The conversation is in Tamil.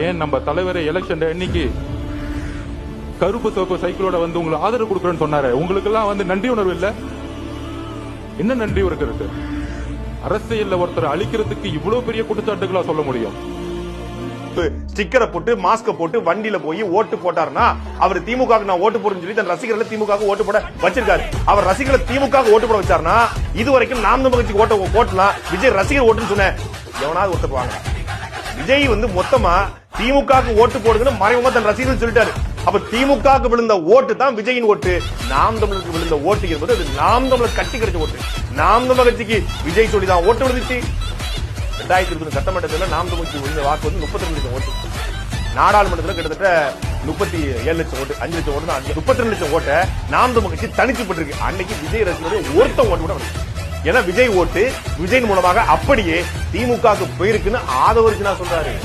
ஏன் நம்ம தலைவரை எலெக்ஷன் இன்னைக்கு கருப்பு சிவப்பு சைக்கிளோட வந்து உங்களுக்கு ஆதரவு கொடுக்குறேன்னு சொன்னாரு. உங்களுக்கு எல்லாம் வந்து நன்றி உணர்வு இல்ல? என்ன நன்றி உணர்வு இருக்கு? அரசியல்ல ஒருத்தர் அழிக்கிறதுக்கு இவ்வளவு பெரிய குற்றச்சாட்டுகளா சொல்ல முடியும்? ஸ்டிக்கரை போட்டு மாஸ்க போட்டு வண்டியில போய் ஓட்டு போட்டாருன்னா அவர் திமுக நான் ஓட்டு போடுன்னு சொல்லி தன் ரசிகர்களை திமுக ஓட்டு போட வச்சிருக்காரு. அவர் ரசிகர்களை திமுக ஓட்டு போட வச்சாருன்னா இதுவரைக்கும் நாம் தமிழ் கட்சிக்கு ஓட்டலாம் விஜய் ரசிகர் ஓட்டுன்னு சொன்ன எவனாவது ஒருத்தர் வாங்க. விஜய் வந்து மொத்தமா திமுக ஓட்டு போடுங்கன்னு மறைமுகமா தன் ரசிகர்கள் சொல்லிட்டாரு. அப்ப திமுக விழுந்த ஓட்டு தான் விஜயின் ஓட்டு. நாம் தமிழருக்கு விழுந்த ஓட்டு என்பது அது நாம் தமிழர் கட்சி கிடைச்ச ஓட்டு. நாம் தமிழர் கட்சிக்கு விஜய் சொல்லி தான் ஓட்டு விழுந்துச்சு. 2020 சட்டமன்றத்தில் நாம் தமிழ் விழுந்த வாக்கு வந்து 32 லட்சம் ஓட்டு. நாடாளுமன்றத்தில் கிட்டத்தட்ட 37 லட்சம் ஓட்டு, 5 லட்சம் ஓட்டு தான். 32 லட்சம் ஓட்டை நாம் தமிழ் கட்சி தனிச்சு போட்டிருக்கு. அன்னைக்கு விஜய் ரசிகர்கள் ஒருத்த ஓட்டு கூட வந்து ஏன்னா விஜய் ஓட்டு விஜயின் மூலமாக அப்படியே திமுக போயிருக்குன்னு ஆதவருக்கு நான் சொல்றாரு.